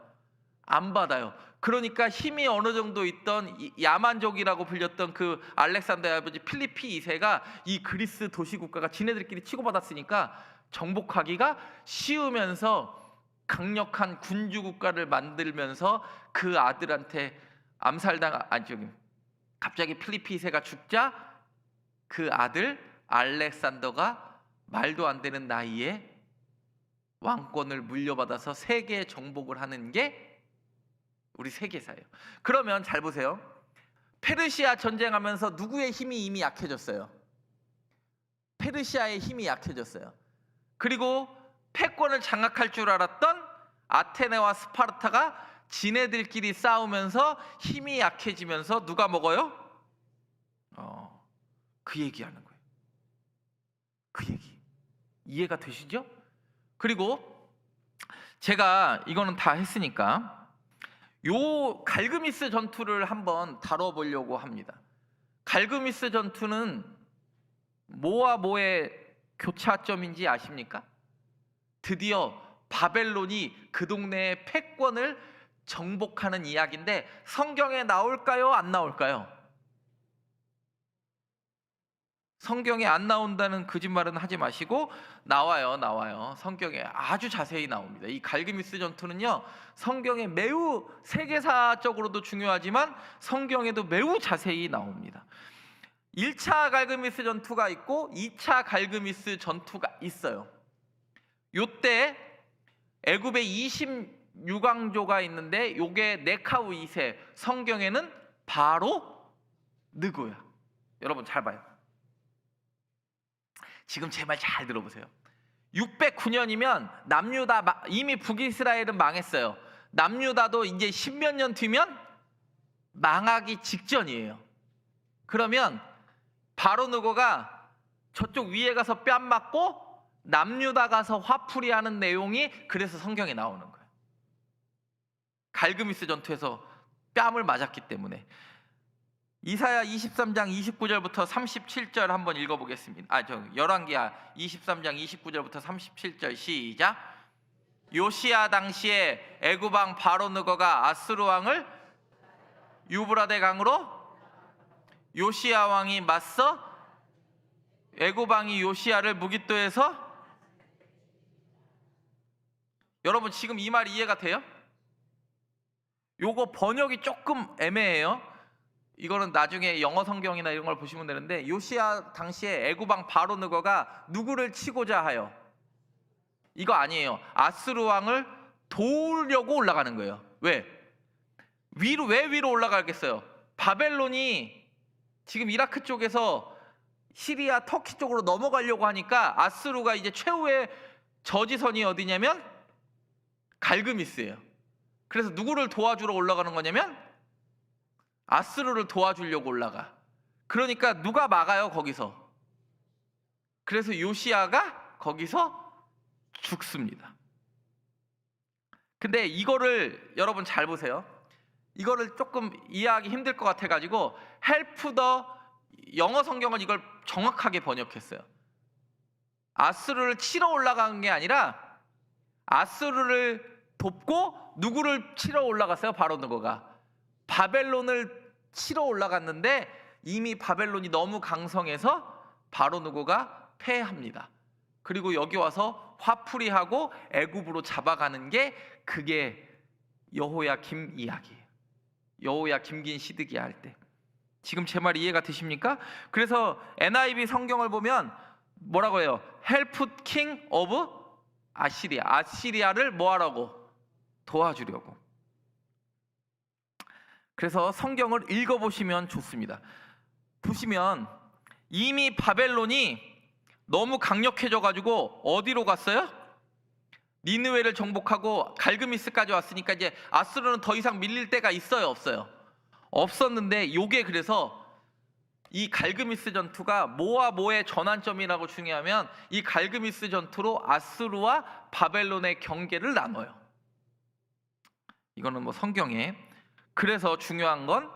안 받아요. 그러니까 힘이 어느 정도 있던 야만족이라고 불렸던 그 알렉산더의 아버지 필리피 2세가 이 그리스 도시국가가 지네들끼리 치고받았으니까 정복하기가 쉬우면서 강력한 군주국가를 만들면서 그 아들한테 갑자기 필리피 2세가 죽자 그 아들 알렉산더가 말도 안 되는 나이에 왕권을 물려받아서 세계 정복을 하는 게 우리 세계사예요. 그러면 잘 보세요. 페르시아 전쟁하면서 누구의 힘이 이미 약해졌어요? 페르시아의 힘이 약해졌어요. 그리고 패권을 장악할 줄 알았던 아테네와 스파르타가 지네들끼리 싸우면서 힘이 약해지면서 누가 먹어요? 그 얘기하는 거예요. 그 얘기. 이해가 되시죠? 그리고 제가 이거는 다 했으니까 요 갈그미스 전투를 한번 다뤄보려고 합니다. 갈그미스 전투는 뭐와 뭐의 교차점인지 아십니까? 드디어 바벨론이 그 동네의 패권을 정복하는 이야기인데 성경에 나올까요? 안 나올까요? 성경에 안 나온다는 거짓말은 하지 마시고 나와요. 성경에 아주 자세히 나옵니다. 이 갈그미스 전투는요, 성경에 매우 세계사적으로도 중요하지만 성경에도 매우 자세히 나옵니다. 1차 갈그미스 전투가 있고 2차 갈그미스 전투가 있어요. 요때 애굽에 26왕조가 있는데 요게 네카우 2세, 성경에는 바로 느고야. 여러분 잘 봐요. 지금 제 말 잘 들어보세요. 609년이면 남유다, 이미 북이스라엘은 망했어요. 남유다도 이제 10몇 년 뒤면 망하기 직전이에요. 그러면 바로 느고가 저쪽 위에 가서 뺨 맞고 남유다 가서 화풀이 하는 내용이 그래서 성경에 나오는 거예요. 갈그미스 전투에서 뺨을 맞았기 때문에. 이사야 23장 29절부터 37절 한번 읽어보겠습니다. 열왕기야 23장 29절부터 37절 시작. 요시야 당시에 애굽 왕 바로 느고가 아스루 왕을 유브라데 강으로 요시야 왕이 맞서 애굽 왕이 요시야를 무깃도에서. 여러분 지금 이 말 이해가 돼요? 요거 번역이 조금 애매해요. 이거는 나중에 영어 성경이나 이런 걸 보시면 되는데, 요시야 당시에 애굽 왕 바로 느고가 누구를 치고자 하여? 이거 아니에요. 아스루 왕을 도우려고 올라가는 거예요. 왜 위로 올라가겠어요? 바벨론이 지금 이라크 쪽에서 시리아, 터키 쪽으로 넘어가려고 하니까 아스루가 이제 최후의 저지선이 어디냐면 갈그미스예요. 그래서 누구를 도와주러 올라가는 거냐면 아스루를 도와주려고 올라가. 그러니까 누가 막아요 거기서? 그래서 요시야가 거기서 죽습니다. 근데 이거를 여러분 잘 보세요. 이거를 조금 이해하기 힘들 것 같아가지고 헬프 더, 영어 성경은 이걸 정확하게 번역했어요. 아스루를 치러 올라간 게 아니라 아스루를 돕고 누구를 치러 올라갔어요? 바로 느고가 바벨론을 치러 올라갔는데 이미 바벨론이 너무 강성해서 바로 느고가 패합니다. 그리고 여기 와서 화풀이하고 애굽으로 잡아가는 게 그게 여호야김 이야기예요. 여호야김긴 시드기야 할 때. 지금 제 말 이해가 되십니까? 그래서 NIV 성경을 보면 뭐라고 해요? Help King of 아시리아. 아시리아를 뭐하라고? 도와주려고. 그래서 성경을 읽어보시면 좋습니다. 보시면 이미 바벨론이 너무 강력해져가지고 어디로 갔어요? 니느웨를 정복하고 갈그미스까지 왔으니까 이제 아스루는 더 이상 밀릴 데가 있어요, 없어요? 없었는데 요게 그래서 이 갈그미스 전투가 뭐와 뭐의 전환점이라고 중요하면 이 갈그미스 전투로 아스루와 바벨론의 경계를 나눠요. 이거는 뭐 성경에. 그래서 중요한 건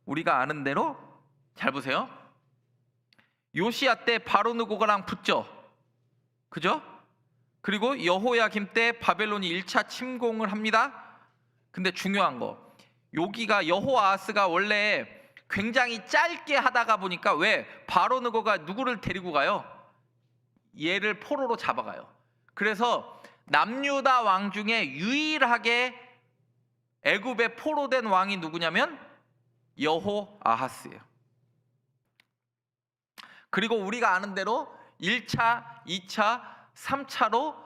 우리가 아는 대로 잘 보세요. 요시야 때 바로 느고가랑 붙죠. 그죠? 그리고 여호야김 때 바벨론이 1차 침공을 합니다. 근데 중요한 거, 여기가 여호아하스가 원래 굉장히 짧게 하다가 보니까 왜 바로 느고가 누구를 데리고 가요? 얘를 포로로 잡아가요. 그래서 남유다 왕 중에 유일하게 애굽의 포로된 왕이 누구냐면 여호아하스예요. 그리고 우리가 아는 대로 1차, 2차, 3차로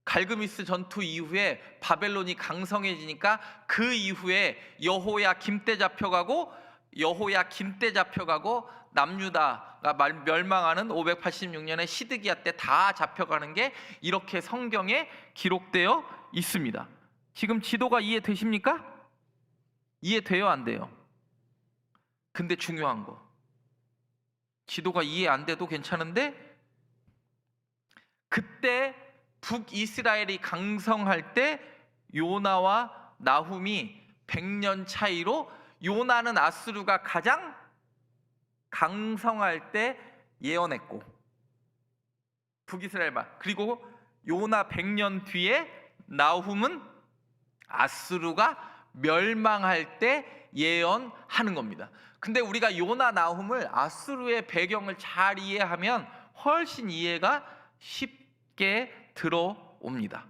갈그미스 전투 이후에 바벨론이 강성해지니까 그 이후에 여호야김 때 잡혀가고 남유다가 멸망하는 586년에 시드기야 때 다 잡혀가는 게 이렇게 성경에 기록되어 있습니다. 지금 지도가 이해되십니까? 이해돼요, 안 돼요? 근데 중요한 거, 지도가 이해 안 돼도 괜찮은데 그때 북이스라엘이 강성할 때 요나와 나훔이 100년 차이로, 요나는 아수르가 가장 강성할 때 예언했고 북이스라엘만, 그리고 요나 100년 뒤에 나훔은 아수르가 멸망할 때 예언하는 겁니다. 근데 우리가 요나 나훔을 아수르의 배경을 잘 이해하면 훨씬 이해가 쉽게 들어옵니다.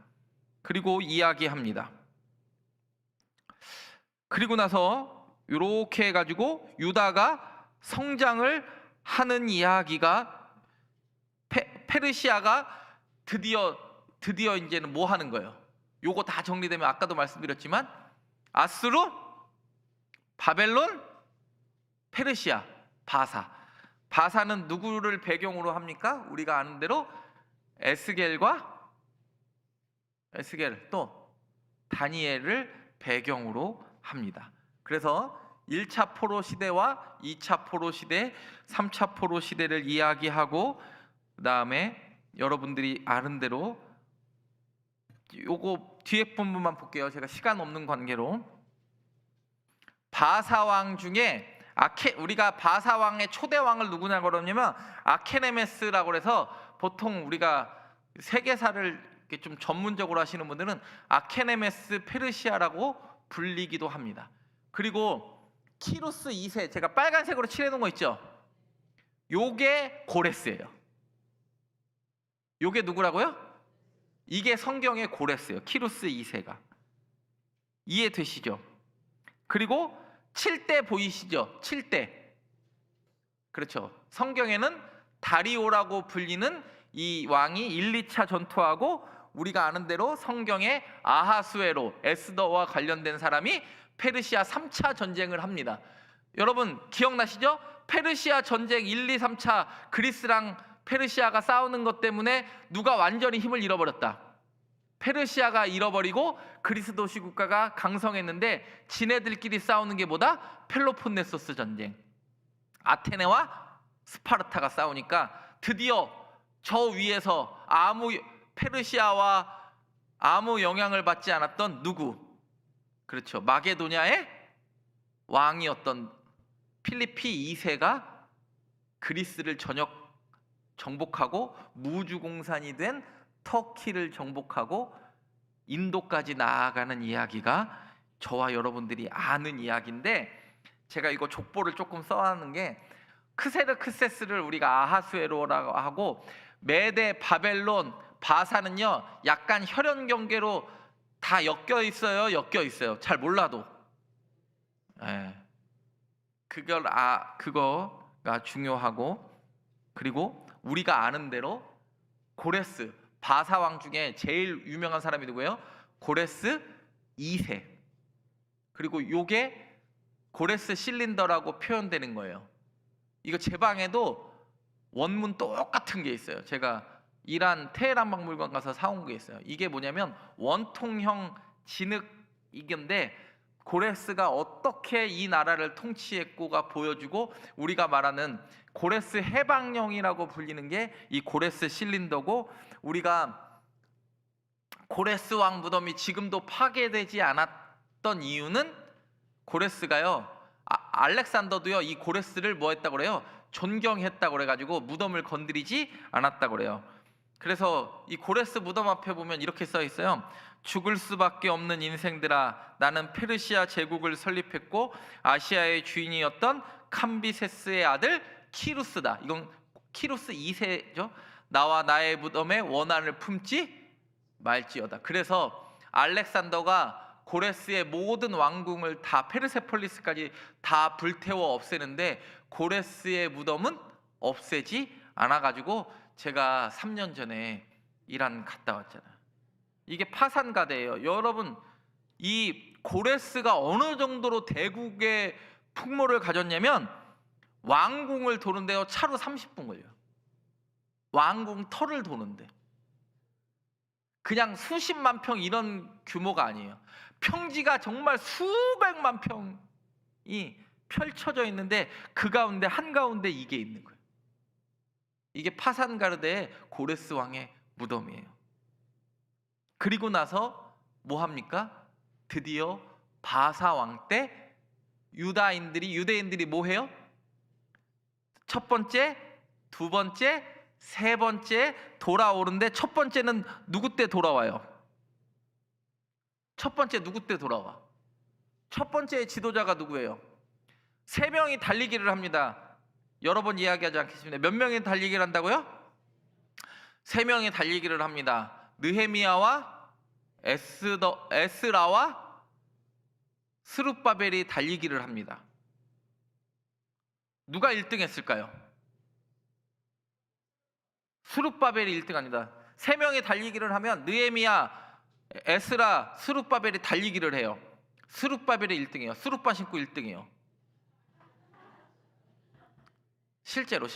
그리고 이야기합니다. 그리고 나서 이렇게 해가지고 유다가 성장을 하는 이야기가, 페르시아가 드디어 이제는 뭐 하는 거예요? 요거 다 정리되면 아까도 말씀드렸지만 아수르, 바벨론, 페르시아, 바사는 누구를 배경으로 합니까? 우리가 아는 대로 에스겔 또 다니엘을 배경으로 합니다. 그래서 1차 포로 시대와 2차 포로 시대, 3차 포로 시대를 이야기하고, 그 다음에 여러분들이 아는 대로 요거 뒤에 부분만 볼게요. 제가 시간 없는 관계로. 바사왕 중에 우리가 바사왕의 초대왕을 누구냐고 그러냐면 아케네메스라고 해서, 보통 우리가 세계사를 이렇게 좀 전문적으로 하시는 분들은 아케네메스 페르시아라고 불리기도 합니다. 그리고 키루스 2세, 제가 빨간색으로 칠해놓은 거 있죠? 요게 고레스예요. 요게 누구라고요? 이게 성경의 고레스예요. 키루스 2세가. 이해되시죠? 그리고 7대 보이시죠? 7대. 그렇죠. 성경에는 다리오라고 불리는 이 왕이 1, 2차 전투하고, 우리가 아는 대로 성경에 아하수에로, 에스더와 관련된 사람이 페르시아 3차 전쟁을 합니다. 여러분 기억나시죠? 페르시아 전쟁 1, 2, 3차 그리스랑 페르시아가 싸우는 것 때문에 누가 완전히 힘을 잃어버렸다? 페르시아가 잃어버리고 그리스 도시 국가가 강성했는데, 지네들끼리 싸우는 게 뭐다? 펠로폰네소스 전쟁. 아테네와 스파르타가 싸우니까 드디어 저 위에서 페르시아와 아무 영향을 받지 않았던 누구? 그렇죠, 마게도냐의 왕이었던 필리피 2세가 그리스를 정복하고 무주공산이 된 터키를 정복하고 인도까지 나아가는 이야기가 저와 여러분들이 아는 이야기인데, 제가 이거 족보를 조금 써놨는 게, 크세르크세스를 우리가 아하수에로라고 하고, 메데, 바벨론, 바사는요 약간 혈연 경계로 다 엮여 있어요. 잘 몰라도. 그거가 중요하고, 그리고 우리가 아는 대로 고레스, 바사 왕 중에 제일 유명한 사람이 누구예요? 고레스 2세. 그리고 요게 고레스 실린더라고 표현되는 거예요. 이거 제 방에도 원문 똑같은 게 있어요. 제가 이란 테헤란 박물관 가서 사온 게 있어요. 이게 뭐냐면 원통형 진흙 이건데, 고레스가 어떻게 이 나라를 통치했고가 보여주고, 우리가 말하는 고레스 해방령이라고 불리는 게 이 고레스 실린더고, 우리가 고레스 왕 무덤이 지금도 파괴되지 않았던 이유는 고레스가요, 알렉산더도요 이 고레스를 뭐 했다고 그래요? 존경했다고 그래가지고 무덤을 건드리지 않았다고 그래요. 그래서 이 고레스 무덤 앞에 보면 이렇게 써 있어요. 죽을 수밖에 없는 인생들아, 나는 페르시아 제국을 설립했고 아시아의 주인이었던 캄비세스의 아들 키루스다. 이건 키루스 2세죠. 나와 나의 무덤에 원한을 품지 말지어다. 그래서 알렉산더가 고레스의 모든 왕궁을 다 페르세폴리스까지 다 불태워 없애는데 고레스의 무덤은 없애지 않아가지고 제가 3년 전에 이란 갔다 왔잖아요. 이게 파산가대예요. 여러분, 이 고레스가 어느 정도로 대국의 풍모를 가졌냐면 왕궁을 도는데요 차로 30분 걸려요. 왕궁 터를 도는데. 그냥 수십만 평 이런 규모가 아니에요. 평지가 정말 수백만 평이 펼쳐져 있는데 그 가운데 한가운데 이게 있는 거예요. 이게 파산가르데의 고레스 왕의 무덤이에요. 그리고 나서 뭐 합니까? 드디어 바사 왕 때 유대인들이 뭐 해요? 첫 번째, 두 번째, 세 번째 돌아오는데 첫 번째는 누구 때 돌아와요? 첫 번째 누구 때 돌아와? 첫 번째 지도자가 누구예요? 세 명이 달리기를 합니다. 여러 번 이야기하지 않겠습니다. 몇 명이 달리기를 한다고요? 세 명이 달리기를 합니다. 느헤미야와 에스라와 스룹바벨이 달리기를 합니다. 누가 1등 했을까요? 스룹바벨이 1등 합니다. 세 명이 달리기를 하면 느헤미야, 에스라, 스룹바벨이 달리기를 해요. 스룹바벨이 1등이에요. 스룹바 신고 1등이에요. 실제로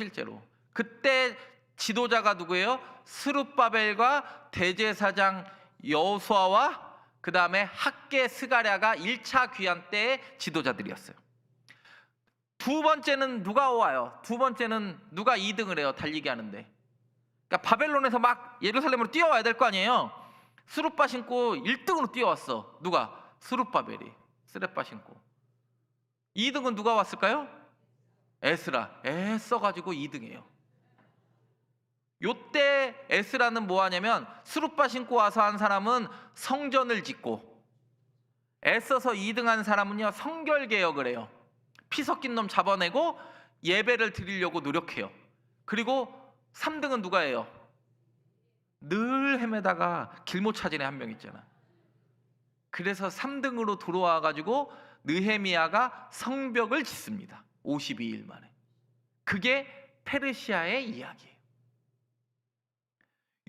그때 지도자가 누구예요? 스룹바벨과 대제사장 여호수아와 그 다음에 학개 스가랴가 1차 귀환 때의 지도자들이었어요. 두 번째는 누가 와요? 두 번째는 누가 2등을 해요? 달리기 하는데. 그러니까 바벨론에서 막 예루살렘으로 뛰어와야 될 거 아니에요. 스룹바 신고 1등으로 뛰어왔어. 누가? 스룹바벨이. 스레빠 신고. 2등은 누가 왔을까요? 에스라. 애써가지고 2등이에요. 요때 에스라는 뭐 하냐면 스룹바 신고 와서 한 사람은 성전을 짓고, 애써서 2등한 사람은요 성결 개혁을 해요. 피 섞인 놈 잡아내고 예배를 드리려고 노력해요. 그리고 3등은 누가 해요? 늘 헤매다가 길 못 찾은 애 한 명 있잖아. 그래서 3등으로 들어와 가지고 느헤미야가 성벽을 짓습니다. 52일 만에. 그게 페르시아의 이야기예요.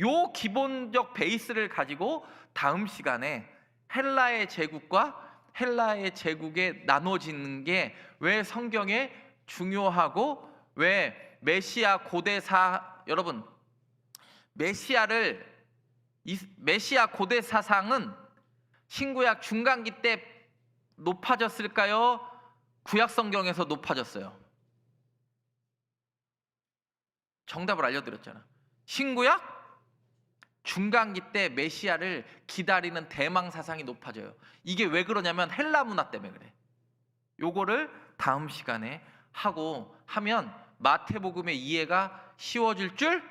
요 기본적 베이스를 가지고 다음 시간에 헬라의 제국과 헬라의 제국에 나눠지는 게 왜 성경에 중요하고 왜 메시아 고대사, 여러분 메시아 고대 사상은 신구약 중간기 때 높아졌을까요? 구약 성경에서 높아졌어요. 정답을 알려드렸잖아. 신구약 중간기 때 메시아를 기다리는 대망 사상이 높아져요. 이게 왜 그러냐면 헬라 문화 때문에 그래. 요거를 다음 시간에 하고 하면 마태복음의 이해가 쉬워질 줄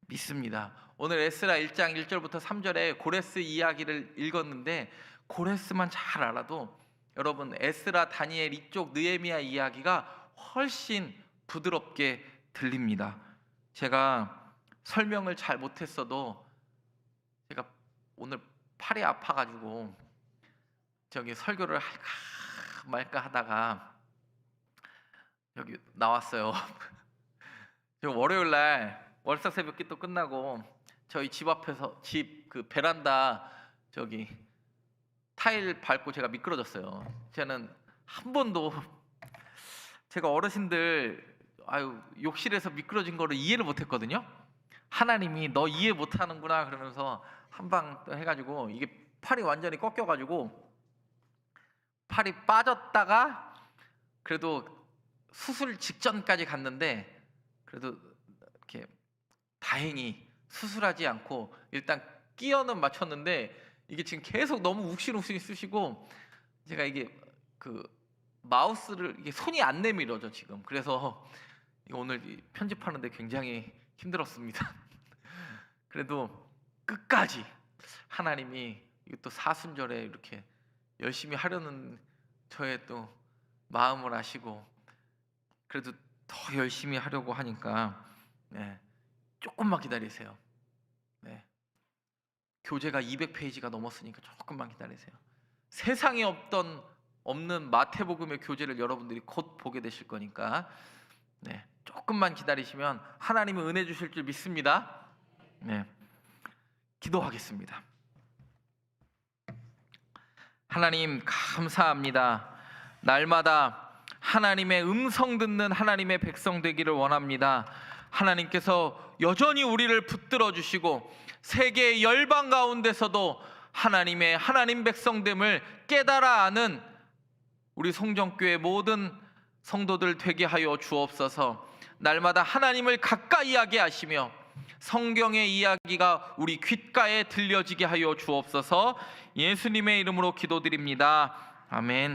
믿습니다. 오늘 에스라 1장 1절부터 3절에 고레스 이야기를 읽었는데 고레스만 잘 알아도 여러분 에스라, 다니엘 이쪽 느헤미야 이야기가 훨씬 부드럽게 들립니다. 제가 설명을 잘 못했어도 제가 오늘 팔이 아파가지고 저기 설교를 할까 말까 하다가 여기 나왔어요. 월요일 날 월삭 새벽기도 끝나고 저희 집 앞에서 집 그 베란다 저기 타일 밟고 제가 미끄러졌어요. 저는 한 번도 제가 어르신들 욕실에서 미끄러진 거를 이해를 못했거든요. 하나님이 너 이해 못하는구나 그러면서 한 방 해가지고 이게 팔이 완전히 꺾여가지고 팔이 빠졌다가 그래도 수술 직전까지 갔는데 그래도 이렇게 다행히 수술하지 않고 일단 끼어는 맞췄는데 이게 지금 계속 너무 욱신욱신 쑤시고 제가 이게 그 마우스를 이게 손이 안 내밀어져 지금. 그래서 이거 오늘 편집하는데 굉장히 힘들었습니다. 그래도 끝까지 하나님이 이것도 사순절에 이렇게 열심히 하려는 저의 또 마음을 아시고 그래도 더 열심히 하려고 하니까 조금만 기다리세요. 교재가 200페이지가 넘었으니까 조금만 기다리세요. 세상에 없는 마태복음의 교재를 여러분들이 곧 보게 되실 거니까 조금만 기다리시면 하나님은 은혜 주실 줄 믿습니다. 기도하겠습니다. 하나님 감사합니다. 날마다 하나님의 음성 듣는 하나님의 백성 되기를 원합니다. 하나님께서 여전히 우리를 붙들어 주시고 세계 열방 가운데서도 하나님 백성됨을 깨달아 아는 우리 송정교회 모든 성도들 되게 하여 주옵소서. 날마다 하나님을 가까이 하게 하시며 성경의 이야기가 우리 귓가에 들려지게 하여 주옵소서. 예수님의 이름으로 기도드립니다. 아멘.